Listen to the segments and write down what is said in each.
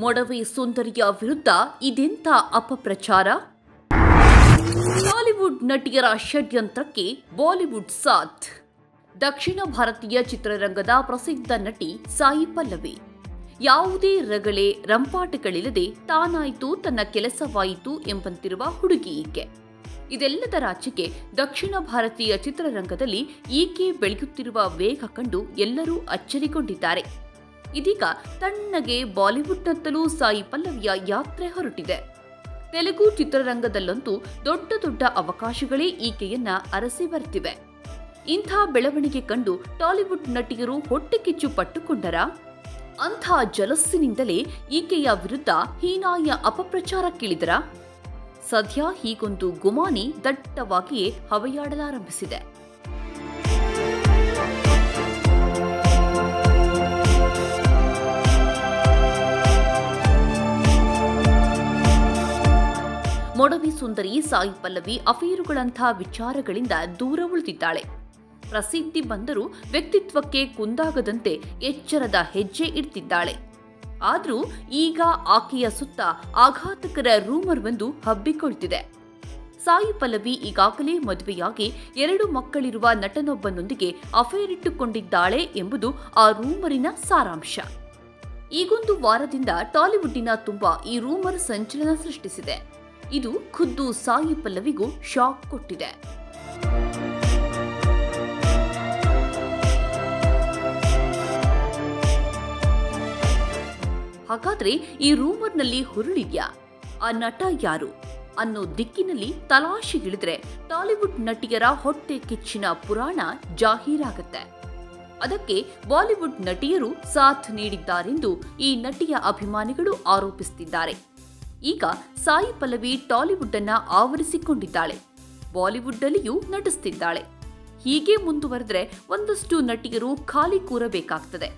ಮೊಡವೆ ಸುಂದರಿಯ ವಿರುದ್ಧ ಇದೆಂಥ ಅಪಪ್ರಚಾರ? ಟಾಲಿವುಡ್ ನಟಿಯರ ಷಡ್ಯಂತ್ರಕ್ಕೆ ಬಾಲಿವುಡ್ ಸಾಥ್. ದಕ್ಷಿಣ ಭಾರತೀಯ ಚಿತ್ರರಂಗದ ಪ್ರಸಿದ್ಧ ನಟಿ ಸಾಯಿ ಪಲ್ಲವಿ ಯಾವುದೇ ರಗಳೆ ರಂಪಾಟಗಳಿಲ್ಲದೆ ತಾನಾಯಿತು ತನ್ನ ಕೆಲಸವಾಯಿತು ಎಂಬಂತಿರುವ ಹುಡುಗಿ ಈಕೆ. ಇದೆಲ್ಲದರಾಚೆಗೆ ದಕ್ಷಿಣ ಭಾರತೀಯ ಚಿತ್ರರಂಗದಲ್ಲಿ ಈಕೆ ಬೆಳೆಯುತ್ತಿರುವ ವೇಗ ಕಂಡು ಎಲ್ಲರೂ ಅಚ್ಚರಿಗೊಂಡಿದ್ದಾರೆ. ಇದೀಗ ತಣ್ಣಗೆ ಬಾಲಿವುಡ್ನತ್ತಲೂ ಸಾಯಿ ಪಲ್ಲವಿಯ ಯಾತ್ರೆ ಹೊರಟಿದೆ. ತೆಲುಗು ಚಿತ್ರರಂಗದಲ್ಲಂತೂ ದೊಡ್ಡ ದೊಡ್ಡ ಅವಕಾಶಗಳೇ ಈಕೆಯನ್ನ ಅರಸಿ ಬರ್ತಿವೆ. ಇಂಥ ಬೆಳವಣಿಗೆ ಕಂಡು ಟಾಲಿವುಡ್ ನಟಿಯರು ಹೊಟ್ಟೆಕಿಚ್ಚು ಪಟ್ಟುಕೊಂಡರಾ? ಅಂಥ ಜಲಸ್ಸಿನಿಂದಲೇ ಈಕೆಯ ವಿರುದ್ಧ ಹೀನಾಯ ಅಪಪ್ರಚಾರಕ್ಕಿಳಿದರಾ? ಸದ್ಯ ಹೀಗೊಂದು ಗುಮಾನಿ ದಟ್ಟವಾಗಿಯೇ ಹವೆಯಾಡಲಾರಂಭಿಸಿದೆ. ಮೊಡವೆ ಸುಂದರಿ ಸಾಯಿ ಪಲ್ಲವಿ ಅಫೇರುಗಳಂಥ ವಿಚಾರಗಳಿಂದ ದೂರ ಉಳಿದಿದ್ದಾಳೆ. ಪ್ರಸಿದ್ಧಿ ಬಂದರೂ ವ್ಯಕ್ತಿತ್ವಕ್ಕೆ ಕುಂದಾಗದಂತೆ ಎಚ್ಚರದ ಹೆಜ್ಜೆ ಇಡ್ತಿದ್ದಾಳೆ. ಆದರೂ ಈಗ ಆಕೆಯ ಸುತ್ತ ಆಘಾತಕರ ರೂಮರ್ ಒಂದು ಹಬ್ಬಿಕೊಳ್ತಿದೆ. ಸಾಯಿ ಪಲ್ಲವಿ ಈಗಾಗಲೇ ಮದುವೆಯಾಗಿ 2 ಮಕ್ಕಳಿರುವ ನಟನೊಬ್ಬನೊಂದಿಗೆ ಅಫೇರ್ ಇಟ್ಟುಕೊಂಡಿದ್ದಾಳೆ ಎಂಬುದು ಆ ರೂಮರಿನ ಸಾರಾಂಶ. ಈಗೊಂದು ವಾರದಿಂದ ಟಾಲಿವುಡ್ಡಿನ ತುಂಬ ಈ ರೂಮರ್ ಸಂಚಲನ ಸೃಷ್ಟಿಸಿದೆ. ಇದು ಖುದ್ದು ಸಾಯಿ ಪಲ್ಲವಿಗೂ ಶಾಕ್ ಕೊಟ್ಟಿದೆ. ಹಾಗಾದ್ರೆ ಈ ರೂಮರ್ನಲ್ಲಿ ಹುರುಳಿದ್ಯಾ? ಆ ನಟ ಯಾರು ಅನ್ನೋ ದಿಕ್ಕಿನಲ್ಲಿ ತಲಾಶೆಗಿಳಿದ್ರೆ ಟಾಲಿವುಡ್ ನಟಿಯರ ಹೊಟ್ಟೆ ಕಿಚ್ಚಿನ ಪುರಾಣ ಜಾಹೀರಾಗತ್ತೆ. ಅದಕ್ಕೆ ಬಾಲಿವುಡ್ ನಟಿಯರು ಸಾಥ್ ನೀಡಿದ್ದಾರೆಂದು ಈ ನಟಿಯ ಅಭಿಮಾನಿಗಳು ಆರೋಪಿಸುತ್ತಿದ್ದಾರೆ. ಈಗ ಸಾಯಿ ಪಲ್ಲವಿ ಟಾಲಿವುಡ್ ಅನ್ನ ಆವರಿಸಿಕೊಂಡಿದ್ದಾಳೆ, ಬಾಲಿವುಡ್ ಅಲ್ಲಿಯೂ ನಟಿಸುತ್ತಿದ್ದಾಳೆ. ಹೀಗೆ ಮುಂದುವರೆದ್ರೆ ಒಂದಷ್ಟು ನಟಿಯರು ಖಾಲಿ ಕೂರಬೇಕಾಗ್ತದೆ.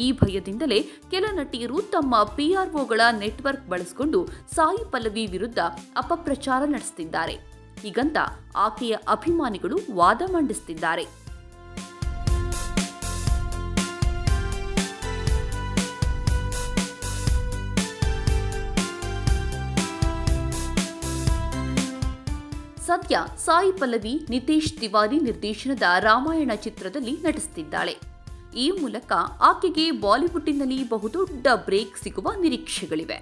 ಈ ಭಯದಿಂದಲೇ ಕೆಲ ನಟಿಯರು ತಮ್ಮ PROಗಳ ನೆಟ್ವರ್ಕ್ ಬಳಸಿಕೊಂಡು ಸಾಯಿ ಪಲ್ಲವಿ ವಿರುದ್ಧ ಅಪಪ್ರಚಾರ ನಡೆಸುತ್ತಿದ್ದಾರೆ. ಹೀಗಂತ ಆಕೆಯ ಅಭಿಮಾನಿಗಳು ವಾದ ಮಂಡಿಸುತ್ತಿದ್ದಾರೆ. ಸದ್ಯ ಸಾಯಿ ಪಲ್ಲವಿ ನಿತೇಶ್ ತಿವಾರಿ ನಿರ್ದೇಶನದ ರಾಮಾಯಣ ಚಿತ್ರದಲ್ಲಿ ನಟಿಸುತ್ತಿದ್ದಾಳೆ. ಈ ಮೂಲಕ ಆಕೆಗೆ ಬಾಲಿವುಡ್ನಲ್ಲಿ ಬಹುದೊಡ್ಡ ಬ್ರೇಕ್ ಸಿಗುವ ನಿರೀಕ್ಷೆಗಳಿವೆ.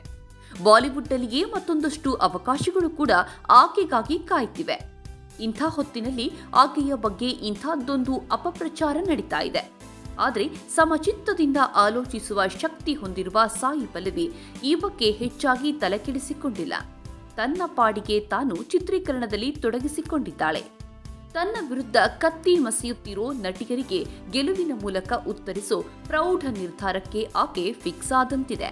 ಬಾಲಿವುಡ್ನಲ್ಲಿಯೇ ಮತ್ತೊಂದಷ್ಟು ಅವಕಾಶಗಳು ಕೂಡ ಆಕೆಗಾಗಿ ಕಾಯ್ತಿವೆ. ಇಂಥ ಹೊತ್ತಿನಲ್ಲಿ ಆಕೆಯ ಬಗ್ಗೆ ಇಂಥದ್ದೊಂದು ಅಪಪ್ರಚಾರ ನಡೀತಾ ಇದೆ. ಆದರೆ ಸಮಚಿತ್ತದಿಂದ ಆಲೋಚಿಸುವ ಶಕ್ತಿ ಹೊಂದಿರುವ ಸಾಯಿ ಪಲ್ಲವಿ ಈ ಬಗ್ಗೆ ಹೆಚ್ಚಾಗಿ ತಲೆಕೆಡಿಸಿಕೊಂಡಿಲ್ಲ. ತನ್ನ ಪಾಡಿಗೆ ತಾನು ಚಿತ್ರೀಕರಣದಲ್ಲಿ ತೊಡಗಿಸಿಕೊಂಡಿದ್ದಾಳೆ. ತನ್ನ ವಿರುದ್ಧ ಕತ್ತಿ ಮಸೆಯುತ್ತಿರೋ ನಟಿಯರಿಗೆ ಗೆಲುವಿನ ಮೂಲಕ ಉತ್ತರಿಸೋ ಪ್ರೌಢ ನಿರ್ಧಾರಕ್ಕೆ ಆಕೆ ಫಿಕ್ಸ್ ಆದಂತಿದೆ.